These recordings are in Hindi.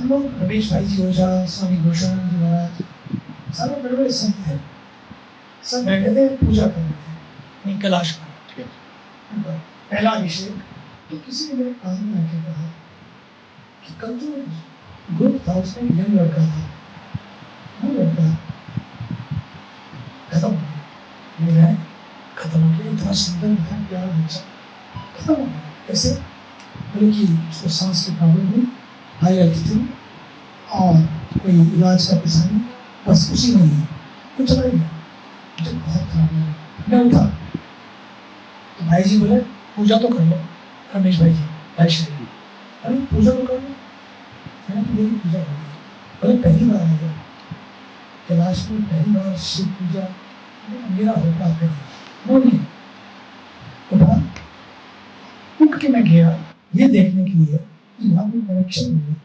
हम लोग रमेश भाई जी ओझा, स्वामी घोषानंद जी महाराज, सारे बड़े बड़े संत हैं, सब बैठे थे पूजा कर रहे थे, नहीं कैलाश में पहला अभिषेक। तो किसी ने मेरे कान में आके कहा कि कल जो ग्रुप था उसमें एक यंग लड़का था, वो लड़का खत्म हो गया, मेरा खत्म हो गया, इतना सुंदर था प्यारा बच्चा खत्म हो गया। कैसे? बोले कि उसको सांस की प्रॉब्लम हुई, हाई एल्टीट्यूड, और कोई इलाज का पैसा नहीं, बस खुशी नहीं है, कुछ चला गया। मुझे बहुत खराब लगा। मैं उठा तो भाई जी बोले पूजा तो कर लो, रमेश भाई जी, भाई श्री, अरे पूजा तो कर लो। मैंने तो मेरी पूजा कर ली। बोले पहली बार आ गया कैलाश में, पहली बार शिव पूजा मेरा होगा कहीं वो नहीं। उठा, उठ के मैं गया ये देखने के लिए कि यहाँ कोई कनेक्शन नहीं है,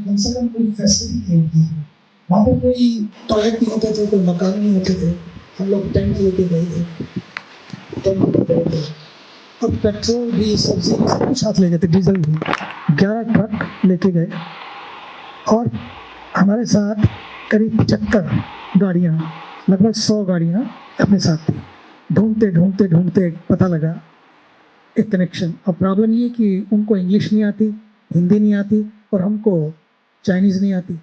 कम से कम कोई फैसिलिटी नहीं थी। वहाँ पर कोई टॉयलेट नहीं होते थे, कोई मकान नहीं होते थे, हम लोग टेंट लेके गए थे, टेंट पे गए थे, और पेट्रोल भी, सब्जी भी, सब कुछ साथ ले गए थे, डीजल भी 11 ट्रक लेके गए, और हमारे साथ करीब 75 गाड़ियाँ, लगभग 100 गाड़ियाँ अपने साथ थी। ढूंढते ढूंढते ढूंढते पता लगा एक कनेक्शन। और प्रॉब्लम ये कि उनको इंग्लिश नहीं आती, हिंदी नहीं आती, और हमको चाइनीज़ नहीं आती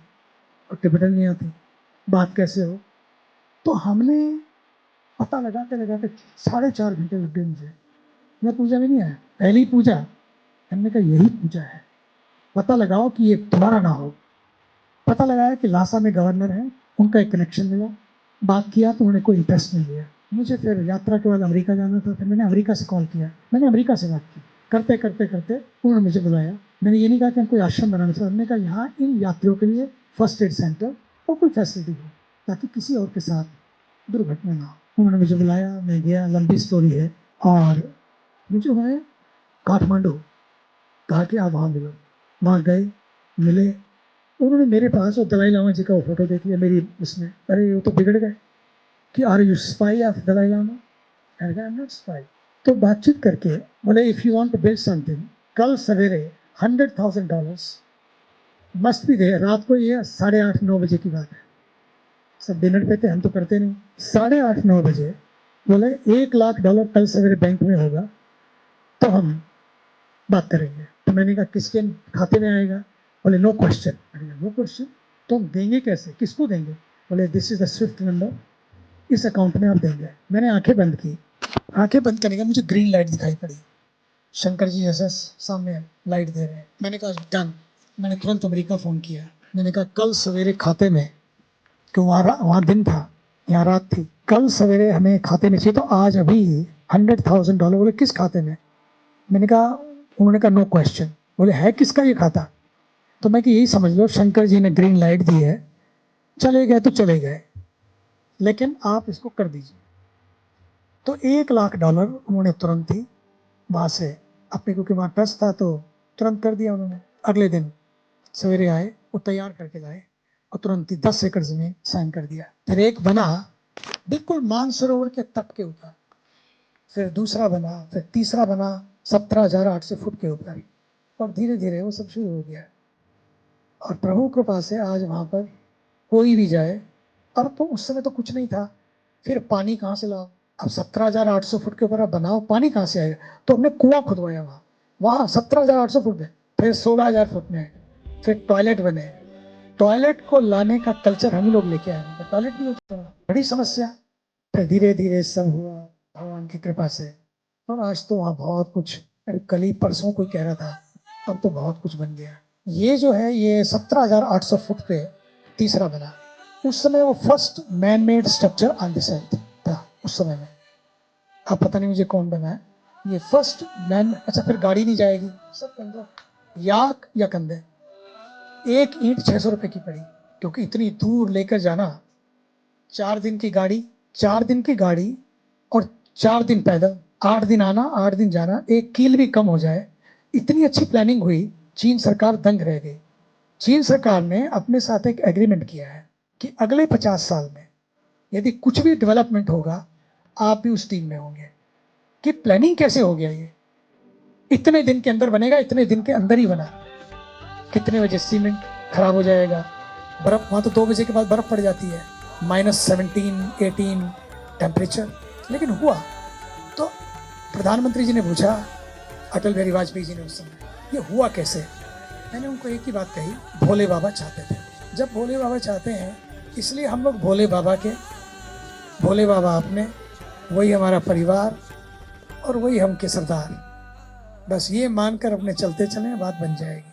और टिबेटन नहीं आती, बात कैसे हो। तो हमने पता लगाते लगाते 4.5 घंटे लग गए मुझे। मैं पूजा में नहीं आया, पहली पूजा। हमने कहा यही पूजा है, पता लगाओ कि ये तुम्हारा ना हो। पता लगाया कि लासा में गवर्नर है, उनका एक कनेक्शन मिला, बात किया तो उन्होंने कोई इंटरेस्ट नहीं लिया। मुझे फिर यात्रा के बाद अमेरिका जाना था, फिर मैंने अमेरिका से कॉल किया, मैंने अमेरिका से बात की, करते करते करते उन्होंने मुझे बुलाया। मैंने ये नहीं कहा कि हम कोई आश्रम बनाना चाहते, हमने कहा यहाँ इन यात्रियों के लिए फर्स्ट एड सेंटर और कोई फैसिलिटी हो ताकि किसी और के साथ दुर्घटना ना हो। उन्होंने मुझे बुलाया, मैं गया, लंबी स्टोरी है। और मुझे है काठमांडू, कहा कि आप वहाँ मिलो। वहाँ गए, मिले, उन्होंने मेरे पास और दलाई लामा जी का वो फोटो देख लिया मेरी उसमें। अरे वो तो बिगड़ गए कि are you spy of Dalai Lama? I am not spy. तो बातचीत करके बोले if you want to build something, कल सवेरे $100,000 मस्ट भी दे। रात को ये 8:30-9 बजे की बात है, सब डिनर पे थे, हम तो करते नहीं। 8:30-9 बजे बोले $1,00,000 कल सवेरे बैंक में होगा तो हम बात करेंगे। तो मैंने कहा किसके खाते में आएगा? बोले नो क्वेश्चन। नो क्वेश्चन तो हम देंगे कैसे, किसको देंगे? बोले this is the Swift number, इस अकाउंट में आप देंगे। मैंने आंखें बंद की, आंखें बंद करने का मुझे ग्रीन लाइट दिखाई पड़ी, शंकर जी जैसा सामने लाइट दे रहे हैं। मैंने कहा डन। मैंने तुरंत अमेरिका फ़ोन किया, मैंने कहा कल सवेरे खाते में, क्यों वहाँ दिन था, यहाँ रात थी, कल सवेरे हमें खाते में चाहिए, तो आज अभी $100,000। बोले किस खाते में? मैंने कहा, उन्होंने कहा नो क्वेश्चन। बोले है किसका ये खाता? तो मैं कि यही समझ लो शंकर जी ने ग्रीन लाइट दी है, चले गए तो चले गए, लेकिन आप इसको कर दीजिए। तो $1,00,000 उन्होंने तुरंत ही वहाँ से अपने, क्योंकि वहाँ ट्रस्ट था तो तुरंत कर दिया उन्होंने। अगले दिन सवेरे आए, वो तैयार करके लाए और तुरंत ही 10 एकड़ ज़मीन साइन कर दिया। फिर एक बना बिल्कुल मानसरोवर के तट के ऊपर, फिर दूसरा बना, फिर तीसरा बना 17,800 फुट के ऊपर, और धीरे धीरे वो सब शुरू हो गया। और प्रभु कृपा से आज वहाँ पर कोई भी जाए, अब तो उस समय तो कुछ नहीं था, फिर पानी कहाँ से लाओ? अब 17,800 फुट के ऊपर आप बनाओ, पानी कहाँ से आएगा? तो हमने कुआं खुदवाया वहाँ 17,800 फुट में, फिर 16,000 फुट में, फिर टॉयलेट बने। टॉयलेट को लाने का कल्चर हम ही लोग लेके आए, तो टॉयलेट नहीं होता, बड़ी समस्या। फिर धीरे धीरे सब हुआ भगवान की कृपा से, और आज तो वहाँ बहुत कुछ, कल ही परसों कोई कह रहा था, अब तो बहुत कुछ बन गया। ये जो है ये 17,800 फुट पे तीसरा बना। उस समय वो first man made structure on this earth था उस समय में। अब पता नहीं मुझे कौन बना है ये फर्स्ट मैन। अच्छा, फिर गाड़ी नहीं जाएगी, सब कंधे, याक या कंधे। एक ईंट 600 रुपए की पड़ी, क्योंकि इतनी दूर लेकर जाना, 4 दिन की गाड़ी, 4 दिन की गाड़ी और 4 दिन पैदल, 8 दिन आना 8 दिन जाना, एक कील भी कम हो जाए। इतनी अच्छी प्लानिंग हुई, चीन सरकार दंग रह गई। चीन सरकार ने अपने साथ एक एग्रीमेंट किया है कि अगले 50 साल में यदि कुछ भी डेवलपमेंट होगा, आप भी उस टीम में होंगे। कि प्लानिंग कैसे हो गया ये, इतने दिन के अंदर बनेगा, इतने दिन के अंदर ही बना। कितने बजे सीमेंट, खराब हो जाएगा। बर्फ़ वहाँ तो 2 बजे के बाद बर्फ़ पड़ जाती है, -17, 18 टेम्परेचर। लेकिन हुआ। तो प्रधानमंत्री जी ने पूछा, अटल बिहारी वाजपेयी जी ने उस समय, ये हुआ कैसे? मैंने उनको एक ही बात कही, भोले बाबा चाहते थे। जब भोले बाबा चाहते हैं, इसलिए हम लोग भोले बाबा अपने, वही हमारा परिवार और वही हम के सरदार, बस ये मानकर अपने चलते चलें, बात बन जाएगी।